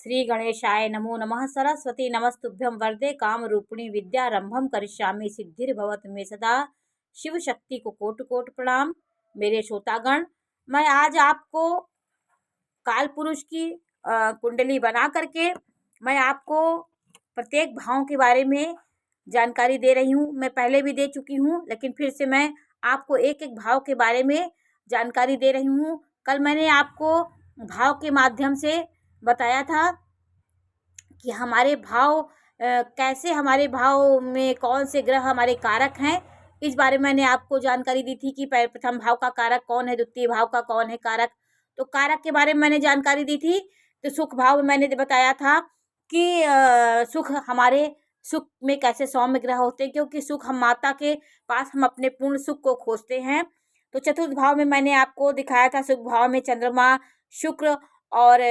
श्री गणेशाय नमो नमः। सरस्वती नमस्तुभ्यं वरदे कामरूपिणी विद्यारंभम करिष्यामि सिद्धिर्भवतु मे सदा। शिव शक्ति को कोटि कोटि प्रणाम। मेरे श्रोतागण, मैं आज आपको काल पुरुष की कुंडली बना करके मैं आपको प्रत्येक भाव के बारे में जानकारी दे रही हूँ। मैं पहले भी दे चुकी हूँ, लेकिन फिर से मैं आपको एक एक भाव के बारे में जानकारी दे रही हूँ। कल मैंने आपको भाव के माध्यम से बताया था कि हमारे भाव कैसे, हमारे भाव में कौन से ग्रह हमारे कारक हैं। इस बारे में मैंने आपको जानकारी दी थी कि प्रथम भाव का कारक कौन है, द्वितीय भाव का कौन है कारक। तो कारक के बारे में मैंने जानकारी दी थी। तो सुख भाव में मैंने बताया था कि सुख, हमारे सुख में कैसे सौम्य ग्रह होते हैं, क्योंकि सुख हम माता के पास हम अपने पूर्ण सुख को खोजते हैं। तो चतुर्थ भाव में मैंने आपको दिखाया था, सुख भाव में चंद्रमा, शुक्र और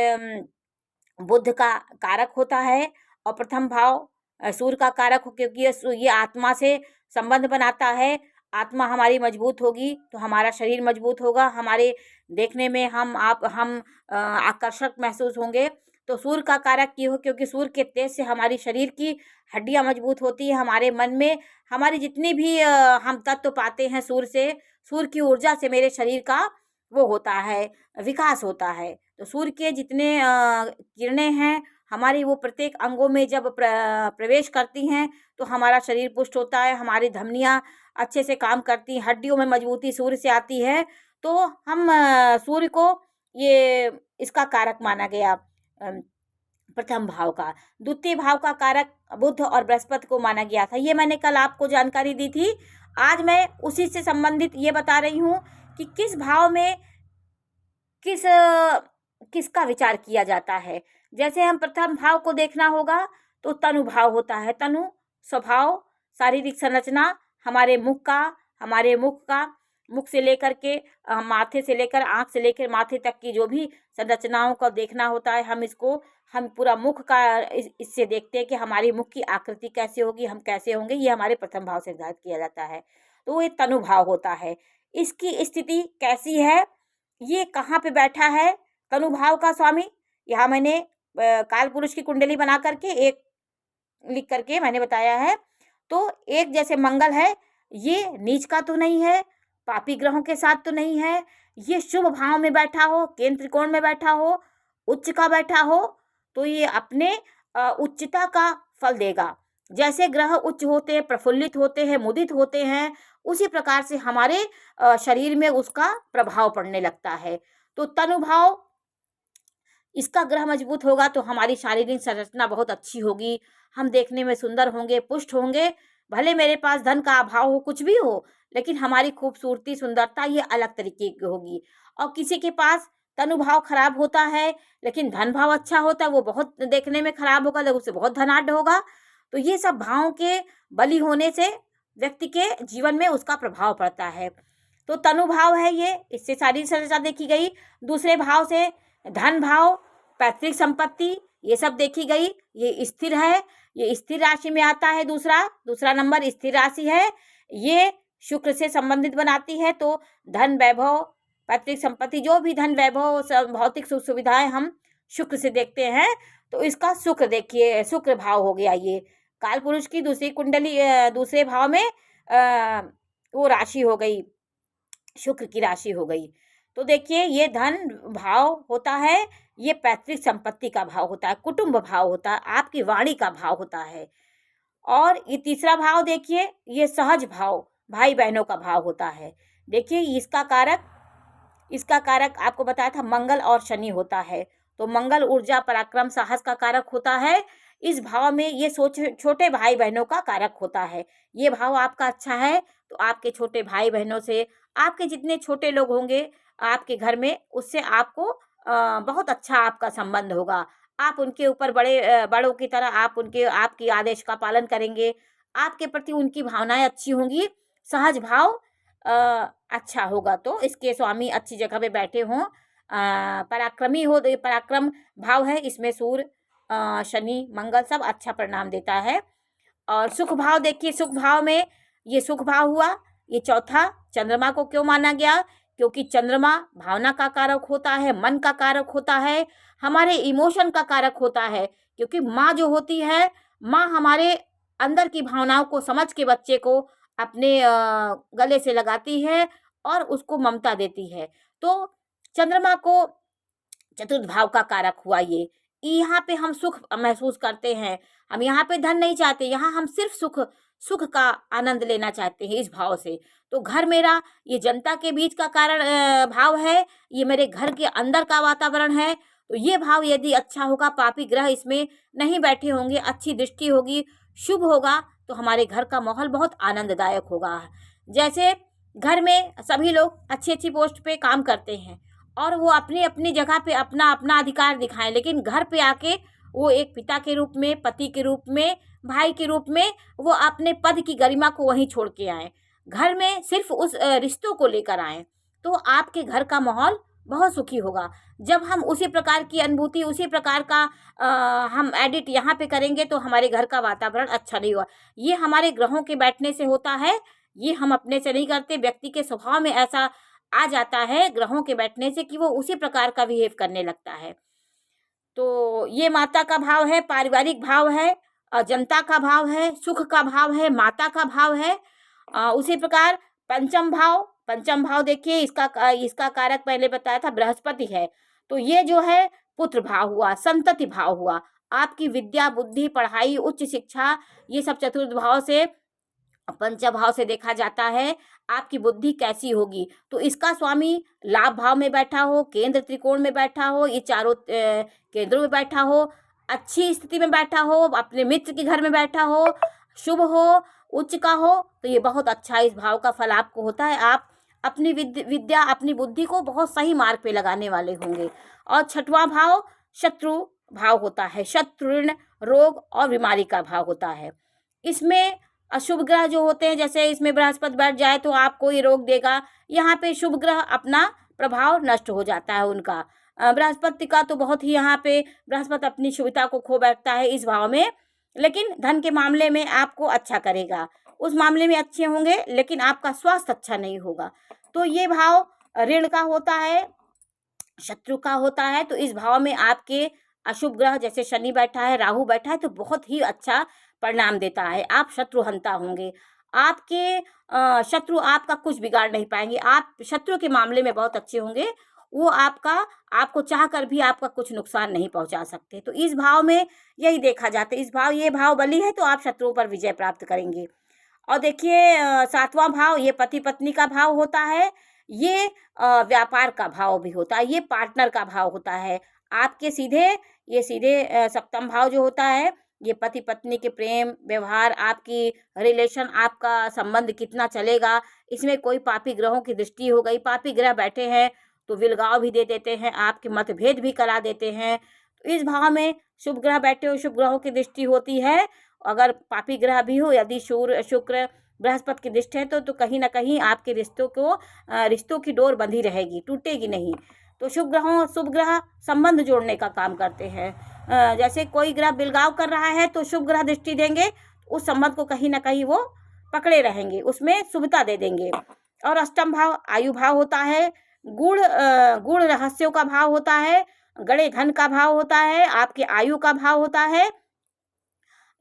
बुध का कारक होता है। और प्रथम भाव सूर्य का कारक हो, क्योंकि ये आत्मा से संबंध बनाता है। आत्मा हमारी मजबूत होगी तो हमारा शरीर मजबूत होगा, हमारे देखने में हम आकर्षक महसूस होंगे। तो सूर्य का कारक ये हो, क्योंकि सूर्य के तेज से हमारी शरीर की हड्डियां मजबूत होती है। हमारे मन में हमारी जितनी भी हम तत्व पाते हैं सूर्य से, सूर्य की ऊर्जा से मेरे शरीर का वो होता है, विकास होता है। तो सूर्य के जितने किरणें हैं हमारी, वो प्रत्येक अंगों में जब प्रवेश करती हैं तो हमारा शरीर पुष्ट होता है, हमारी धमनियाँ अच्छे से काम करती हैं, हड्डियों में मजबूती सूर्य से आती है। तो हम सूर्य को ये इसका कारक माना गया प्रथम भाव का। द्वितीय भाव का कारक बुध और बृहस्पति को माना गया था। ये मैंने कल आपको जानकारी दी थी। आज मैं उसी से संबंधित ये बता रही हूँ कि किस भाव में किसका विचार किया जाता है। जैसे हम प्रथम भाव को देखना होगा तो तनु भाव होता है। तनु स्वभाव, शारीरिक संरचना, हमारे मुख का मुख से लेकर के माथे से लेकर आँख से लेकर माथे तक की जो भी संरचनाओं को देखना होता है, हम पूरा मुख का इससे देखते हैं कि हमारी मुख की आकृति कैसे होगी, हम कैसे होंगे। ये हमारे प्रथम भाव से निर्धारित किया जाता है। तो ये तनु भाव होता है। इसकी स्थिति कैसी है, ये कहाँ पे बैठा है तनु भाव का स्वामी, यहाँ मैंने काल पुरुष की कुंडली बना करके एक लिख करके मैंने बताया है। तो एक जैसे मंगल है, ये नीच का तो नहीं है, पापी ग्रहों के साथ तो नहीं है, ये शुभ भाव में बैठा हो, केंद्र त्रिकोण में बैठा हो, उच्च का बैठा हो, तो ये अपने उच्चता का फल देगा। जैसे ग्रह उच्च होते हैं, प्रफुल्लित होते हैं, मुदित होते हैं, उसी प्रकार से हमारे शरीर में उसका प्रभाव पड़ने लगता है। तो तनुभाव, इसका ग्रह मजबूत होगा तो हमारी शारीरिक संरचना बहुत अच्छी होगी, हम देखने में सुंदर होंगे, पुष्ट होंगे। भले मेरे पास धन का अभाव हो, कुछ भी हो, लेकिन हमारी खूबसूरती, सुंदरता ये अलग तरीके की होगी। और किसी के पास तनुभाव खराब होता है लेकिन धन भाव अच्छा होता है, वो बहुत देखने में खराब होगा लेकिन उससे बहुत धनाढ्य होगा। तो ये सब भावों के बली होने से व्यक्ति के जीवन में उसका प्रभाव पड़ता है। तो तनु भाव है ये, इससे शारीरिक संरचना देखी गई। दूसरे भाव से धन भाव, पैतृक संपत्ति, ये सब देखी गई। ये स्थिर है, ये स्थिर राशि में आता है। दूसरा नंबर स्थिर राशि है, ये शुक्र से संबंधित बनाती है। तो धन, वैभव, पैतृक संपत्ति, जो भी धन, वैभव, भौतिक सुख सुविधाएं हम शुक्र से देखते हैं। तो इसका शुक्र देखिए, शुक्र भाव हो गया। ये काल पुरुष की दूसरी कुंडली दूसरे भाव में वो राशि हो गई, शुक्र की राशि हो गई। तो देखिए, ये धन भाव होता है, ये पैतृक संपत्ति का भाव होता है, कुटुंब भाव होता है, आपकी वाणी का भाव होता है। और ये तीसरा भाव देखिए, ये सहज भाव, भाई बहनों का भाव होता है। देखिए, इसका कारक आपको बताया था मंगल और शनि होता है। तो मंगल ऊर्जा, पराक्रम, साहस का कारक होता है। इस भाव में ये छोटे भाई बहनों का कारक होता है। ये भाव आपका अच्छा है तो आपके छोटे भाई बहनों से, आपके जितने छोटे लोग होंगे आपके घर में, उससे आपको बहुत अच्छा आपका संबंध होगा। आप उनके ऊपर बड़ों की तरह आपकी आदेश का पालन करेंगे, आपके प्रति उनकी भावनाएं अच्छी होंगी, सहज भाव अच्छा होगा। तो इसके स्वामी अच्छी जगह पे बैठे हों, पराक्रमी हो, पराक्रम भाव है, इसमें सूर्य, शनि, मंगल सब अच्छा परिणाम देता है। और सुख भाव देखिए, सुख भाव में ये सुख भाव हुआ, ये चौथा चंद्रमा को क्यों माना गया, क्योंकि चंद्रमा भावना का कारक होता है, मन का कारक होता है, हमारे इमोशन का कारक होता है। क्योंकि माँ जो होती है, माँ हमारे अंदर की भावनाओं को समझ के बच्चे को अपने गले से लगाती है और उसको ममता देती है। तो चंद्रमा को चतुर्थ भाव का कारक हुआ ये। यहाँ पे हम सुख महसूस करते हैं, हम यहाँ पे धन नहीं चाहते, यहाँ हम सिर्फ सुख सुख का आनंद लेना चाहते हैं इस भाव से। तो घर मेरा ये जनता के बीच का कारण भाव है, ये मेरे घर के अंदर का वातावरण है। तो ये भाव यदि अच्छा होगा, पापी ग्रह इसमें नहीं बैठे होंगे, अच्छी दृष्टि होगी, शुभ होगा, तो हमारे घर का माहौल बहुत आनंददायक होगा। जैसे घर में सभी लोग अच्छी अच्छी पोस्ट पे काम करते हैं और वो अपनी अपनी जगह पे अपना अपना अधिकार दिखाएं, लेकिन घर पे आके वो एक पिता के रूप में, पति के रूप में, भाई के रूप में वो अपने पद की गरिमा को वहीं छोड़ के आए, घर में सिर्फ उस रिश्तों को लेकर आए, तो आपके घर का माहौल बहुत सुखी होगा। जब हम उसी प्रकार की अनुभूति, उसी प्रकार का हम एडिट यहाँ पे करेंगे तो हमारे घर का वातावरण अच्छा नहीं होगा। ये हमारे ग्रहों के बैठने से होता है, ये हम अपने से नहीं करते, व्यक्ति के स्वभाव में ऐसा आ जाता है ग्रहों के बैठने से कि वो उसी प्रकार का बिहेव करने लगता है। तो ये माता का भाव है, पारिवारिक भाव है, जनता का भाव है, सुख का भाव है, माता का भाव है। उसी प्रकार पंचम भाव देखिए, इसका कारक पहले बताया था बृहस्पति है। तो ये जो है पुत्र भाव हुआ, संतति भाव हुआ, आपकी विद्या, बुद्धि, पढ़ाई, उच्च शिक्षा, ये सब चतुर्थ भाव से, पंचम भाव से देखा जाता है आपकी बुद्धि कैसी होगी। तो इसका स्वामी लाभ भाव में बैठा हो, केंद्र त्रिकोण में बैठा हो, ये चारों केंद्रों में बैठा हो, अच्छी स्थिति में बैठा हो, अपने मित्र के घर में बैठा हो, शुभ हो, उच्च का हो, तो ये बहुत अच्छा इस भाव का फल आपको होता है। आप अपनी विद्या, अपनी बुद्धि को बहुत सही मार्ग पे लगाने वाले होंगे। और छठवां भाव शत्रु भाव होता है, शत्रु, ऋण, रोग और बीमारी का भाव होता है। इसमें अशुभ ग्रह जो होते हैं, जैसे इसमें बृहस्पति बैठ जाए तो आपको ये रोग देगा, यहाँ पे शुभ ग्रह अपना प्रभाव नष्ट हो जाता है उनका। बृहस्पति का तो बहुत ही, यहाँ पे बृहस्पति अपनी शुभता को खो बैठता है इस भाव में, लेकिन धन के मामले में आपको अच्छा करेगा, उस मामले में अच्छे होंगे, लेकिन आपका स्वास्थ्य अच्छा नहीं होगा। तो ये भाव ऋण का होता है, शत्रु का होता है। तो इस भाव में आपके अशुभ ग्रह जैसे शनि बैठा है, राहु बैठा है, तो बहुत ही अच्छा परिणाम देता है, आप शत्रुहंता होंगे। आपके शत्रु आपका कुछ बिगाड़ नहीं पाएंगे, आप शत्रु के मामले में बहुत अच्छे होंगे, वो आपको चाह कर भी आपका कुछ नुकसान नहीं पहुंचा सकते। तो इस भाव में यही देखा जाता है, ये भाव बली है तो आप शत्रुओं पर विजय प्राप्त करेंगे। और देखिए सातवां भाव, ये पति पत्नी का भाव होता है, ये व्यापार का भाव भी होता है, ये पार्टनर का भाव होता है। आपके सीधे सप्तम भाव जो होता है, ये पति पत्नी के प्रेम व्यवहार, आपकी रिलेशन, आपका संबंध कितना चलेगा, इसमें कोई पापी ग्रहों की दृष्टि हो गई, पापी ग्रह बैठे हैं तो विलगाव भी दे देते हैं, आपके मतभेद भी करा देते हैं। तो इस भाव में शुभ ग्रह बैठे हो, शुभ ग्रहों की दृष्टि होती है। अगर पापी ग्रह भी हो, यदि सूर्य, शुक्र, बृहस्पति की दृष्टि है तो कहीं ना कहीं आपके रिश्तों की डोर बंधी रहेगी, टूटेगी नहीं। तो शुभ ग्रह संबंध जोड़ने का काम करते हैं। जैसे कोई ग्रह बिलगाव कर रहा है तो शुभ ग्रह दृष्टि देंगे, उस संबंध को कहीं ना कहीं वो पकड़े रहेंगे, उसमें शुभता दे देंगे। और अष्टम भाव आयु भाव होता है, गुण रहस्यों का भाव होता है, गड़े धन का भाव होता है, आपके आयु का भाव होता है।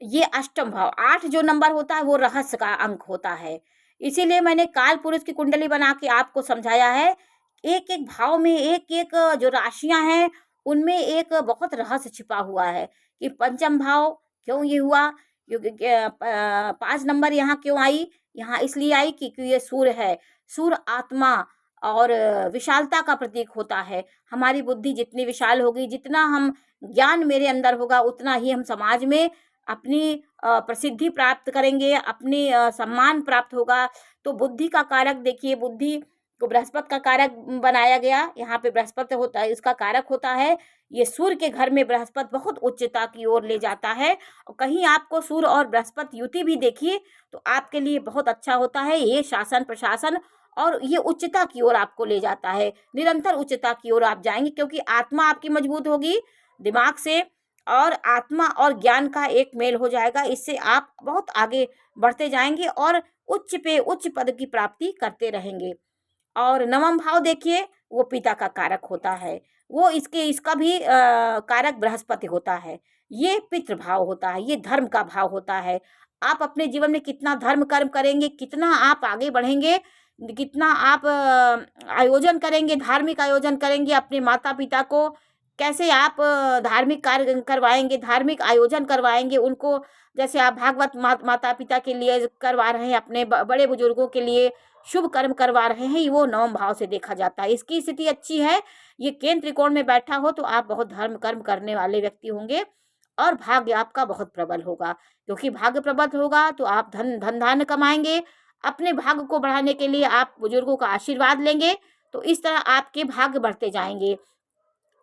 ये अष्टम भाव, 8 जो नंबर होता है वो रहस्य का अंक होता है। इसीलिए मैंने काल पुरुष की कुंडली बना के आपको समझाया है, एक एक भाव में एक एक जो राशियां हैं उनमें एक बहुत रहस्य छिपा हुआ है कि पंचम भाव क्यों ये हुआ, क्योंकि 5 नंबर यहाँ क्यों आई, यहाँ इसलिए आई क्योंकि ये सूर्य है। सूर्य आत्मा और विशालता का प्रतीक होता है। हमारी बुद्धि जितनी विशाल होगी, जितना हम ज्ञान मेरे अंदर होगा, उतना ही हम समाज में अपनी प्रसिद्धि प्राप्त करेंगे, अपनी सम्मान प्राप्त होगा। तो बुद्धि का कारक देखिए, बुद्धि को बृहस्पति का कारक बनाया गया, यहाँ पे बृहस्पति होता है, इसका कारक होता है। ये सूर्य के घर में बृहस्पति बहुत उच्चता की ओर ले जाता है। और कहीं आपको सूर्य और बृहस्पति युति भी देखिए तो आपके लिए बहुत अच्छा होता है। ये शासन प्रशासन और ये उच्चता की ओर आपको ले जाता है, निरंतर उच्चता की ओर आप जाएंगे, क्योंकि आत्मा आपकी मजबूत होगी दिमाग से, और आत्मा और ज्ञान का एक मेल हो जाएगा। इससे आप बहुत आगे बढ़ते जाएंगे और उच्च पे उच्च पद की प्राप्ति करते रहेंगे। और नवम भाव देखिए वो पिता का कारक होता है, वो इसका भी कारक बृहस्पति होता है। ये पितृ भाव होता है, ये धर्म का भाव होता है। आप अपने जीवन में कितना धर्म कर्म करेंगे, कितना आप आगे बढ़ेंगे, कितना आप आयोजन करेंगे, धार्मिक आयोजन करेंगे, अपने माता पिता को कैसे आप धार्मिक कार्य करवाएंगे, धार्मिक आयोजन करवाएंगे उनको, जैसे आप भागवत माता पिता के लिए करवा रहे हैं, अपने बड़े बुजुर्गों के लिए शुभ कर्म करवा रहे हैं, वो नवम भाव से देखा जाता है। इसकी स्थिति अच्छी है, ये केंद्र त्रिकोण में बैठा हो तो आप बहुत धर्म कर्म करने वाले व्यक्ति होंगे और भाग्य आपका बहुत प्रबल होगा, क्योंकि भाग्य प्रबल होगा तो आप धन धान्य कमाएंगे। अपने भाग्य को बढ़ाने के लिए आप बुजुर्गों का आशीर्वाद लेंगे, तो इस तरह आपके भाग्य बढ़ते जाएंगे।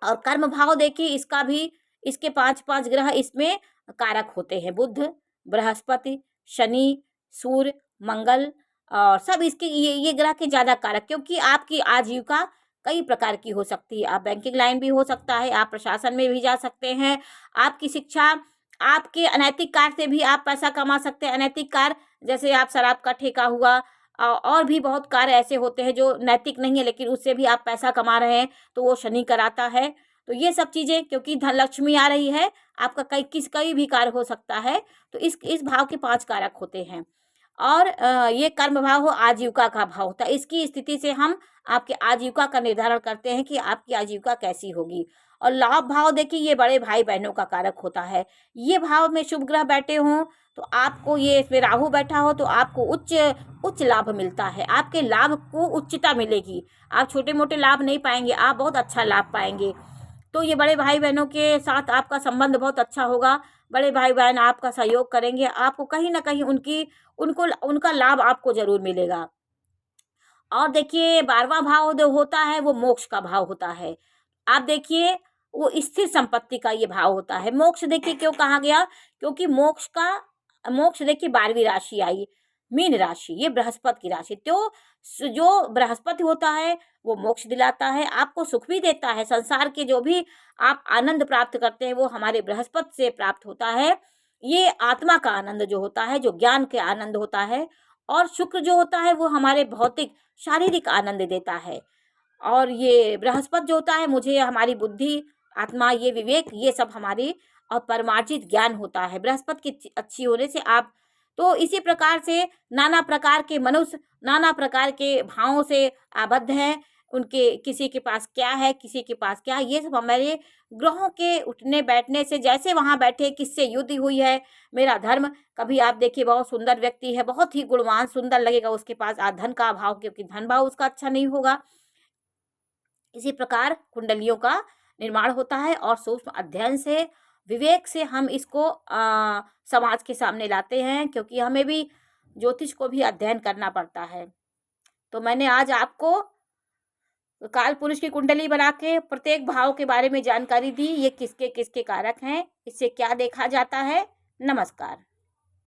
और कर्म भाव देखिए, इसका भी, इसके 5 ग्रह इसमें कारक होते हैं, बुध, बृहस्पति, शनि, सूर्य, मंगल, और सब इसके ये ग्रह के ज़्यादा कारक, क्योंकि आपकी आजीविका कई प्रकार की हो सकती है। आप बैंकिंग लाइन भी हो सकता है, आप प्रशासन में भी जा सकते हैं, आपकी शिक्षा, आपके अनैतिक कार्य से भी आप पैसा कमा सकते हैं। अनैतिक कार्य जैसे आप शराब का ठेका हुआ, और भी बहुत कार्य ऐसे होते हैं जो नैतिक नहीं है लेकिन उससे भी आप पैसा कमा रहे हैं, तो वो शनि कराता है। तो ये सब चीज़ें, क्योंकि धन लक्ष्मी आ रही है, आपका कई भी कार्य हो सकता है, तो इस भाव के 5 कारक होते हैं। और ये कर्म भाव हो आजीविका का भाव होता है। इसकी स्थिति से हम आपके आजीविका का निर्धारण करते हैं कि आपकी आजीविका कैसी होगी। और लाभ भाव देखिए, ये बड़े भाई बहनों का कारक होता है। ये भाव में शुभ ग्रह बैठे हों तो आपको, ये इसमें राहु बैठा हो तो आपको उच्च लाभ मिलता है, आपके लाभ को उच्चता मिलेगी। आप छोटे मोटे लाभ नहीं पाएंगे, आप बहुत अच्छा लाभ पाएंगे। तो ये बड़े भाई बहनों के साथ आपका संबंध बहुत अच्छा होगा, बड़े भाई बहन आपका सहयोग करेंगे, आपको कहीं ना कहीं उनका लाभ आपको जरूर मिलेगा। और देखिए 12वां भाव जो होता है वो मोक्ष का भाव होता है। आप देखिए वो स्थिर संपत्ति का ये भाव होता है। मोक्ष देखिए क्यों कहा गया, क्योंकि मोक्ष देखिए 12वीं राशि आई, मीन राशि, ये बृहस्पति की राशि। तो जो बृहस्पति होता है वो मोक्ष दिलाता है, आपको सुख भी देता है। संसार के जो भी आप आनंद प्राप्त करते हैं वो हमारे बृहस्पति से प्राप्त होता है। ये आत्मा का आनंद जो होता है, जो ज्ञान के आनंद होता है। और शुक्र जो होता है वो हमारे भौतिक शारीरिक आनंद देता है। और ये बृहस्पति जो होता है मुझे हमारी बुद्धि, आत्मा, ये विवेक, ये सब हमारी और परमार्जित ज्ञान होता है। बृहस्पति की अच्छी होने से आप, तो इसी प्रकार से नाना प्रकार के मनुष्य नाना प्रकार के भावों से आबद्ध हैं। उनके किसी के पास क्या है, किसी के पास क्या है, ये सब हमारे ग्रहों के उठने बैठने से, जैसे वहाँ बैठे किससे युद्ध हुई है, मेरा धर्म, कभी आप देखिए बहुत सुंदर व्यक्ति है, बहुत ही गुणवान, सुंदर लगेगा उसके पास धन का अभाव, क्योंकि धन भाव उसका अच्छा नहीं होगा। इसी प्रकार कुंडलियों का निर्माण होता है और सूक्ष्म अध्ययन से, विवेक से हम इसको समाज के सामने लाते हैं, क्योंकि हमें भी ज्योतिष को भी अध्ययन करना पड़ता है। तो मैंने आज आपको काल पुरुष की कुंडली बना के प्रत्येक भाव के बारे में जानकारी दी, ये किसके किसके कारक हैं, इससे क्या देखा जाता है। नमस्कार।